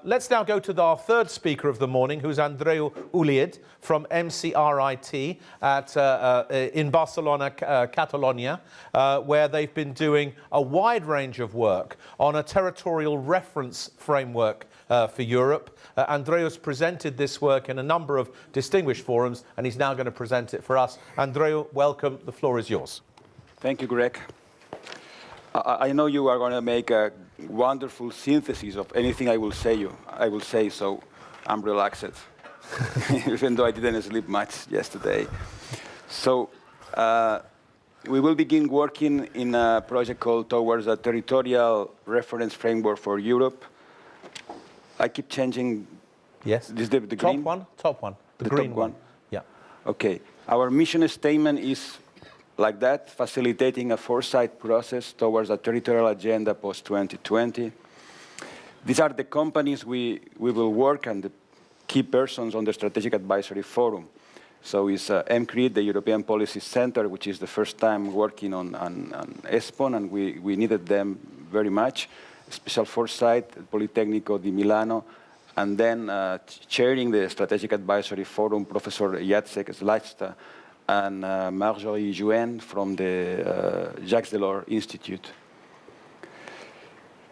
Let's now go to our third speaker of the morning, who's Andreu Ulied from MCRIT in Barcelona, Catalonia, where they've been doing a wide range of work on a territorial reference framework for Europe. Andreu's presented this work in a number of distinguished forums, and he's now going to present it for us. Andreu, welcome. The floor is yours. Thank you, Greg. I know you are going to make a wonderful synthesis of anything I will say, so I'm relaxed, even though I didn't sleep much yesterday. So we will begin working in a project called Towards a Territorial Reference Framework for Europe. I keep changing. Yes. This is the green? Top one. The green one. Yeah. Okay. Our mission statement is like that, facilitating a foresight process towards a territorial agenda post-2020. These are the companies we will work and the key persons on the Strategic Advisory Forum. So it's MCRIT, the European Policy Center, which is the first time working on ESPON, and we needed them very much. Special Foresight, Politecnico di Milano, and then chairing the Strategic Advisory Forum, Professor Jacek Zlachta, and Marjorie Jouen from the Jacques Delors Institute.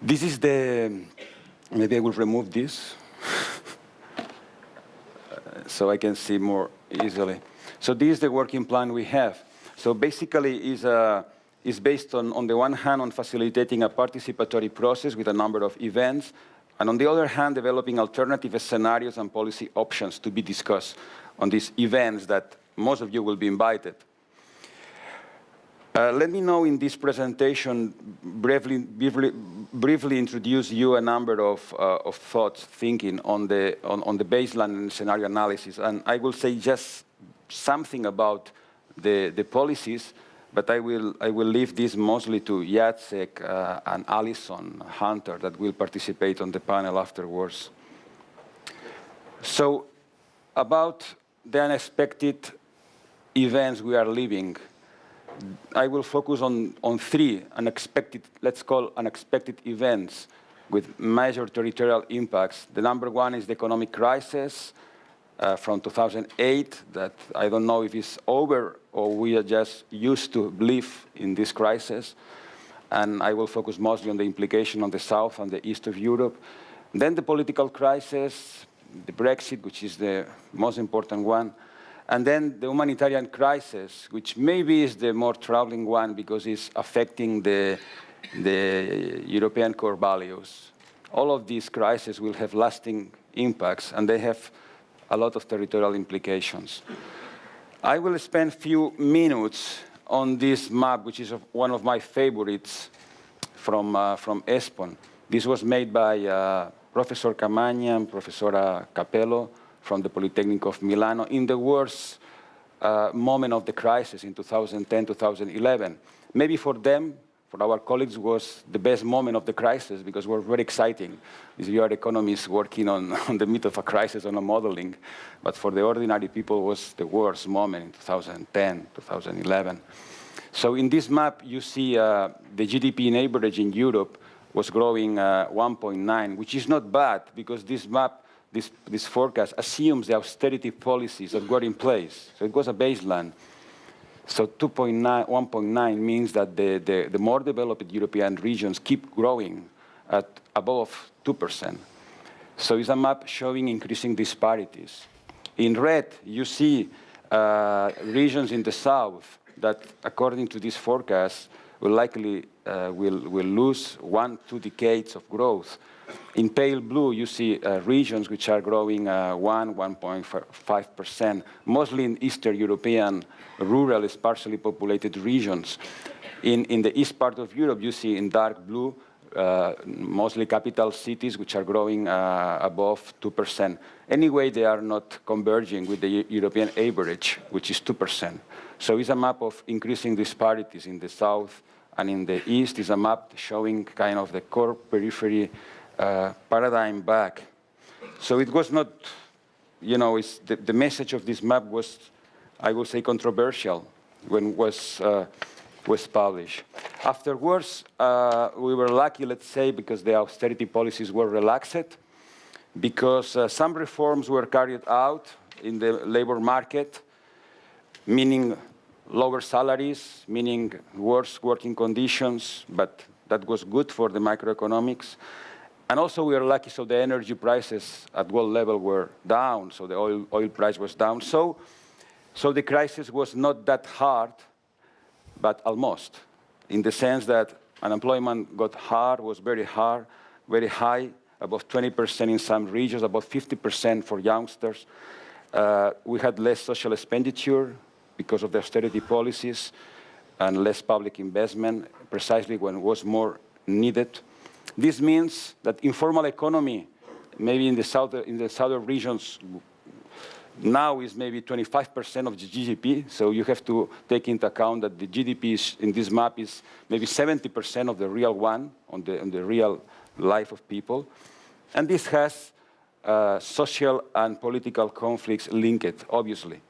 This is the, maybe I will remove this so I can see more easily. So this is the working plan we have. So basically is based on the one hand on facilitating a participatory process with a number of events, and on the other hand developing alternative scenarios and policy options to be discussed on these events that most of you will be invited. Let me now in this presentation briefly introduce you a number of thoughts, thinking on the baseline and scenario analysis. And I will say just something about the policies, but I will leave this mostly to Jacek and Alison Hunter that will participate on the panel afterwards. So about the unexpected events we are living, I will focus on three unexpected, let's call unexpected events with major territorial impacts. The number one is the economic crisis from 2008 that I don't know if it's over or we are just used to live in this crisis. And I will focus mostly on the implication on the south and the east of Europe. Then the political crisis, the Brexit, which is the most important one. And then the humanitarian crisis, which maybe is the more troubling one because it's affecting the European core values. All of these crises will have lasting impacts, and they have a lot of territorial implications. I will spend a few minutes on this map, which is one of my favorites from ESPON. This was made by Professor Camagna and Professor Capello from the Politecnico of Milano in the worst moment of the crisis in 2010, 2011. Maybe for them, for our colleagues, was the best moment of the crisis because it was very exciting. You are economists working on the meat of a crisis on a modeling. But for the ordinary people, it was the worst moment in 2010, 2011. So in this map, you see the GDP in average in Europe was growing 1.9, which is not bad because this map, this forecast assumes the austerity policies that were in place. So it was a baseline. So 1.9 means that the more developed European regions keep growing at above 2%. So it's a map showing increasing disparities. In red, you see regions in the south that, according to this forecast, will likely will lose 1-2 decades of growth. In pale blue, you see regions which are growing 1.5%, mostly in Eastern European rural, sparsely populated regions. In the east part of Europe, you see in dark blue, mostly capital cities which are growing above 2%. Anyway, they are not converging with the European average, which is 2%. So it's a map of increasing disparities in the south and in the east. It's a map showing kind of the core periphery paradigm back. So it was not, you know, the message of this map was, I would say, controversial when it was published. Afterwards, we were lucky, let's say, because the austerity policies were relaxed. because some reforms were carried out in the labor market, meaning lower salaries, meaning worse working conditions, but that was good for the microeconomics. And also we are lucky, so the energy prices at world level were down, so the oil price was down. So the crisis was not that hard, but almost, in the sense that unemployment got hard, was very high, above 20% in some regions, above 50% for youngsters. We had less social expenditure because of the austerity policies and less public investment, precisely when it was more needed. This means that informal economy, maybe in the southern regions, now is maybe 25% of the GDP, so you have to take into account that the GDP in this map is maybe 70% of the real one, on the real life of people. And this has social and political conflicts linked, obviously.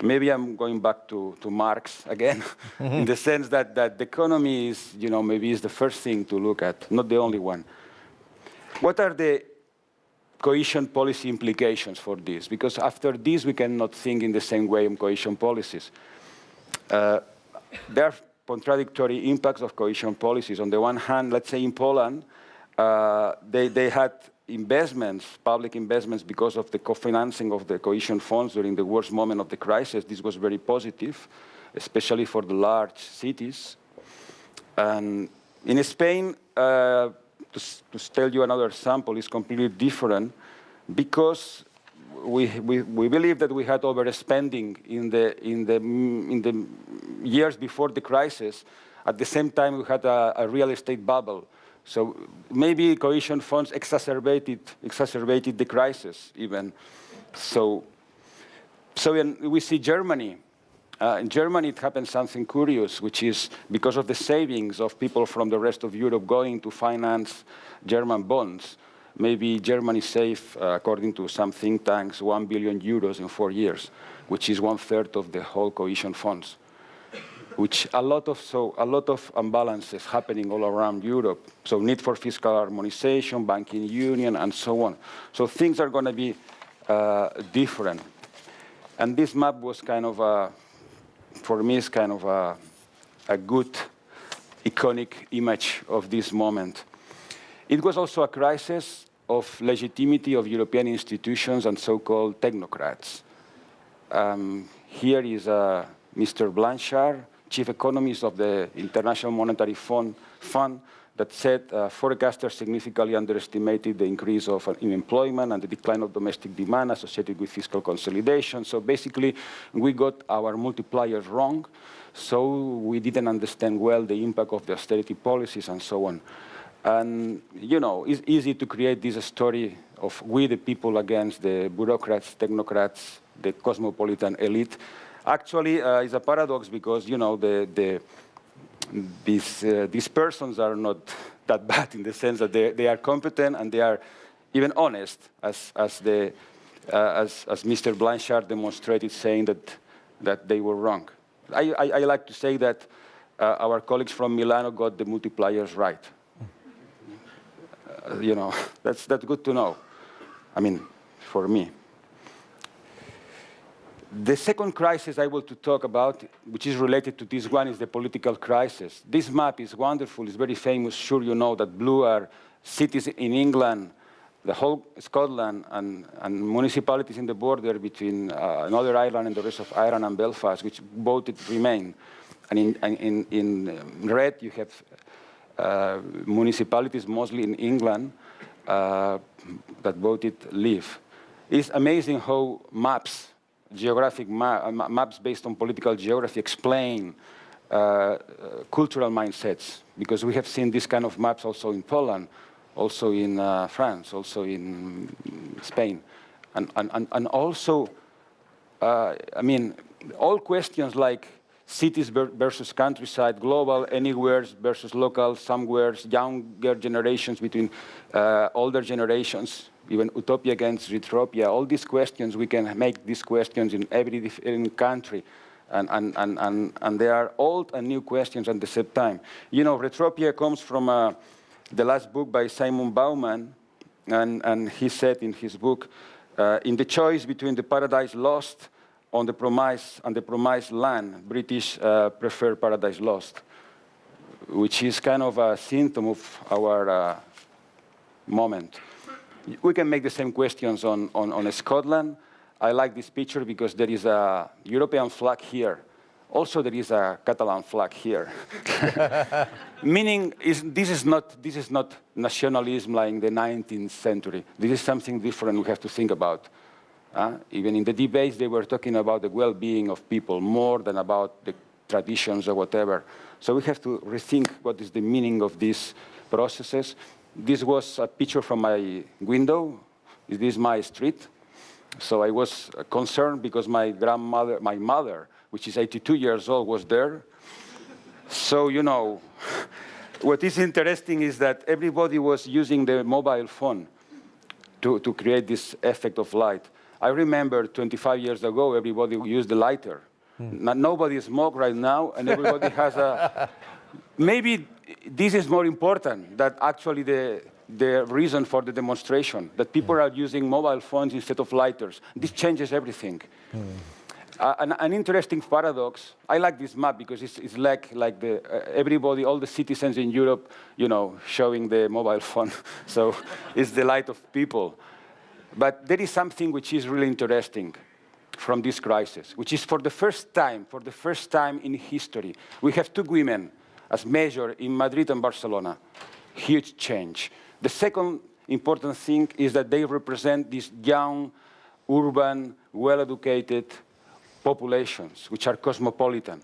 Maybe I'm going back to Marx again, in the sense that the economy is, maybe is the first thing to look at, not the only one. What are the cohesion policy implications for this? Because after this, we cannot think in the same way on cohesion policies. There are contradictory impacts of cohesion policies. On the one hand, let's say in Poland, they had investments, public investments, because of the co-financing of the cohesion funds during the worst moment of the crisis. This was very positive, especially for the large cities. And in Spain, to tell you another example, is completely different, because we believe that we had overspending in the years before the crisis. At the same time, we had a real estate bubble. So maybe cohesion funds exacerbated the crisis even. So we see Germany. In Germany, it happened something curious, which is because of the savings of people from the rest of Europe going to finance German bonds. Maybe Germany saved, according to some think tanks, 1 billion euros in 4 years, which is 1/3 of the whole cohesion funds. Which a lot of imbalances happening all around Europe. So need for fiscal harmonization, banking union, and so on. So things are going to be different. And this map was kind of for me, is kind of a good iconic image of this moment. It was also a crisis of legitimacy of European institutions and so-called technocrats. Here is Mr. Blanchard, chief economist of the International Monetary Fund, that said forecasters significantly underestimated the increase of unemployment and the decline of domestic demand associated with fiscal consolidation. So basically, we got our multipliers wrong, so we didn't understand well the impact of the austerity policies and so on. And, it's easy to create this story of we the people against the bureaucrats, technocrats, the cosmopolitan elite. Actually, it's a paradox because, these persons are not that bad in the sense that they are competent and they are even honest, as Mr. Blanchard demonstrated, saying that they were wrong. I like to say that our colleagues from Milano got the multipliers right. That's good to know. I mean, for me. The second crisis I want to talk about, which is related to this one, is the political crisis. This map is wonderful, it's very famous. Sure you know that blue are cities in England, the whole Scotland, and municipalities in the border between Northern Ireland and the rest of Ireland and Belfast, which voted Remain. And in red you have municipalities, mostly in England, that voted Leave. It's amazing how maps, geographic maps based on political geography explain cultural mindsets, because we have seen this kind of maps also in Poland, also in France, also in Spain. And also, I mean, all questions like cities versus countryside, global, anywhere versus local, somewhere, younger generations between older generations, even utopia against retropia, all these questions, we can make these questions in every different country. And they are old and new questions at the same time. Retropia comes from the last book by Simon Bauman, and he said in his book, in the choice between the paradise lost and the promised land, British prefer paradise lost, which is kind of a symptom of our moment. We can make the same questions on Scotland. I like this picture because there is a European flag here. Also, there is a Catalan flag here. Meaning, this is not nationalism like in the 19th century. This is something different we have to think about. Even in the debates, they were talking about the well-being of people more than about the traditions or whatever. So we have to rethink what is the meaning of these processes. This was a picture from my window. This is my street. So I was concerned because my mother, which is 82 years old, was there. So, you know, what is interesting is that everybody was using the mobile phone to create this effect of light. I remember 25 years ago, everybody used the lighter. Nobody smokes right now, and everybody has a... Maybe this is more important than actually the reason for the demonstration, that people are using mobile phones instead of lighters. This changes everything. An interesting paradox, I like this map because it's like everybody, all the citizens in Europe, you know, showing the mobile phone. So it's the light of people. But there is something which is really interesting from this crisis, which is for the first time in history, we have two women as measured in Madrid and Barcelona. Huge change. The second important thing is that they represent these young, urban, well-educated populations, which are cosmopolitan.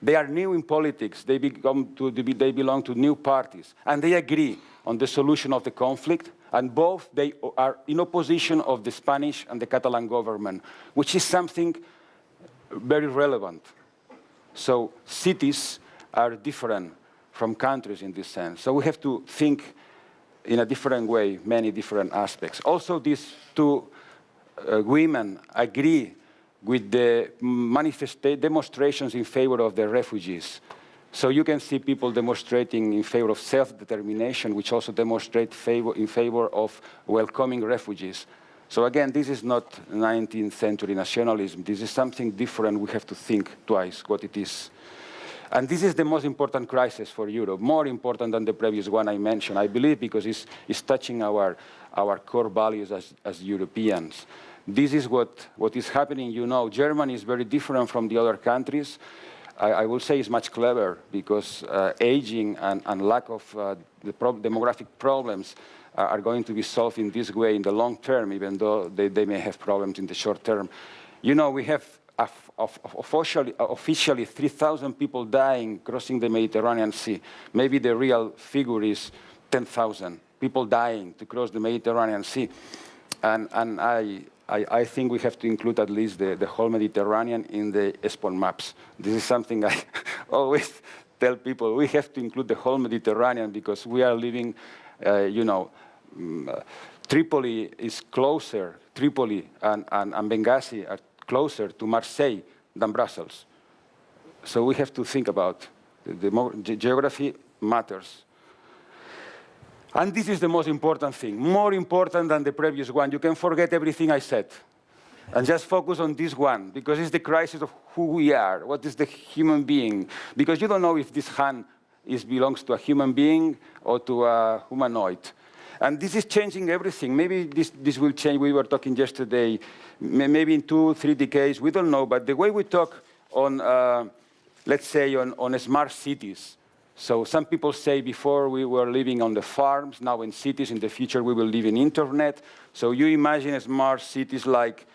They are new in politics. They belong to new parties. And they agree on the solution of the conflict. And both, they are in opposition of the Spanish and the Catalan government, which is something very relevant. So cities are different from countries in this sense. So we have to think in a different way, many different aspects. Also, these two women agree with the demonstrations in favor of the refugees. So you can see people demonstrating in favor of self-determination, which also demonstrate in favor of welcoming refugees. So again, this is not 19th century nationalism. This is something different. We have to think twice what it is. And this is the most important crisis for Europe, more important than the previous one I mentioned, I believe, because it's touching our core values as Europeans. This is what is happening. You know, Germany is very different from the other countries. I will say it's much clever because aging and lack of demographic problems are going to be solved in this way in the long term, even though they may have problems in the short term. You know, we have officially 3,000 people dying crossing the Mediterranean Sea. Maybe the real figure is 10,000 people dying to cross the Mediterranean Sea. And I think we have to include at least the whole Mediterranean in the ESPON maps. This is something I always tell people. We have to include the whole Mediterranean because we are living, you know, Tripoli is closer, Tripoli and Benghazi are closer to Marseille than Brussels. So we have to think about the geography matters. And this is the most important thing, more important than the previous one. You can forget everything I said and just focus on this one, because it's the crisis of who we are, what is the human being. Because you don't know if this hand belongs to a human being or to a humanoid. And this is changing everything. Maybe this will change. We were talking yesterday, maybe in 2-3 decades, we don't know. But the way we talk on, let's say, on smart cities. So some people say before we were living on the farms, now in cities, in the future we will live in internet. So you imagine smart cities like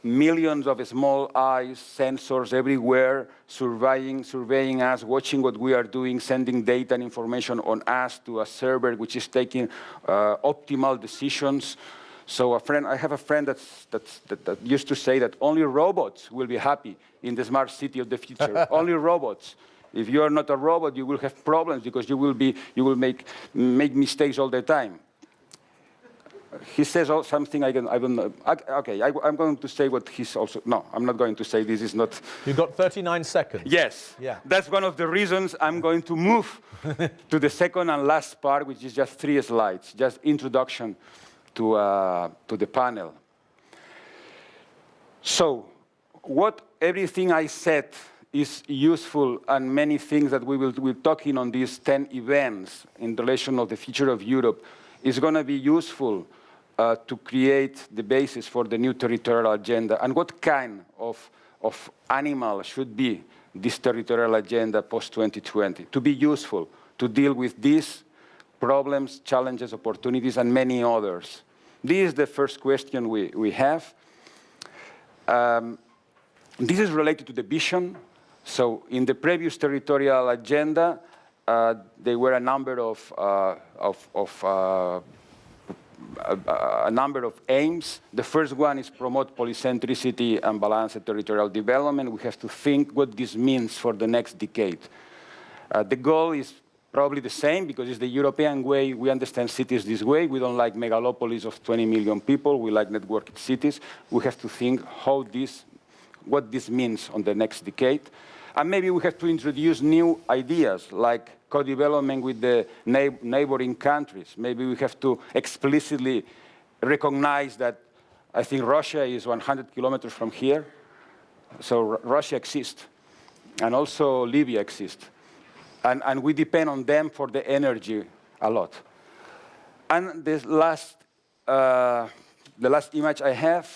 millions of small eyes, sensors everywhere, surveying us, watching what we are doing, sending data and information on us to a server which is taking optimal decisions. So I have a friend that used to say that only robots will be happy in the smart city of the future, only robots. If you are not a robot, you will have problems because you will make mistakes all the time. he says something I don't know. Okay, I'm going to say what he's also. No, I'm not going to say this is not. You've got 39 seconds. Yes. Yeah. That's one of the reasons I'm going to move to the second and last part, which is just 3 slides, just introduction to the panel. So, everything I said is useful, and many things that we're talking on these 10 events in relation of the future of Europe is going to be useful to create the basis for the new territorial agenda. And what kind of animal should be this territorial agenda post-2020? To be useful, to deal with these problems, challenges, opportunities, and many others. This is the first question we have. This is related to the vision. So in the previous territorial agenda, there were a number of aims. The first one is promote polycentricity and balanced territorial development. We have to think what this means for the next decade. The goal is probably the same because it's the European way. We understand cities this way. We don't like megalopolis of 20 million people. We like networked cities. We have to think what this means on the next decade. And maybe we have to introduce new ideas like co-development with the neighboring countries. Maybe we have to explicitly recognize that I think Russia is 100 kilometers from here. So Russia exists. And also Libya exists. And we depend on them for the energy a lot. And the last image I have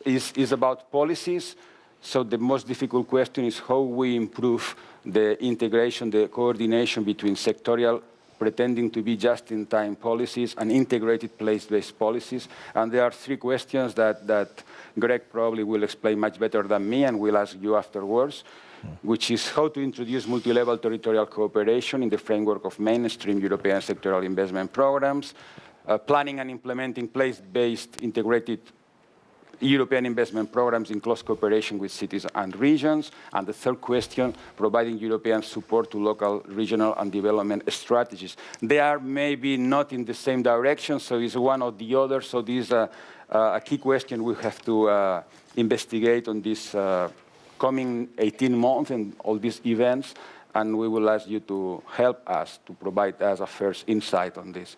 is about policies. So the most difficult question is how we improve the integration, the coordination between sectorial, pretending to be just-in-time policies and integrated place-based policies. And there are 3 questions that Greg probably will explain much better than me and will ask you afterwards, which is how to introduce multi-level territorial cooperation in the framework of mainstream European sectoral investment programs, planning and implementing place-based integrated European investment programs in close cooperation with cities and regions. And the third question, providing European support to local, regional, and development strategies. They are maybe not in the same direction, so it's one or the other. So this is a key question we have to investigate on this coming 18 months and all these events. And we will ask you to help us, to provide us a first insight on this.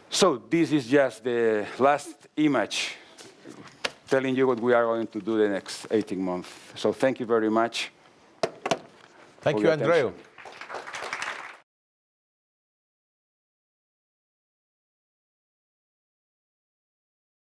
So this is just the last image telling you what we are going to do the next 18 months. So thank you very much. Thank you, Andreu.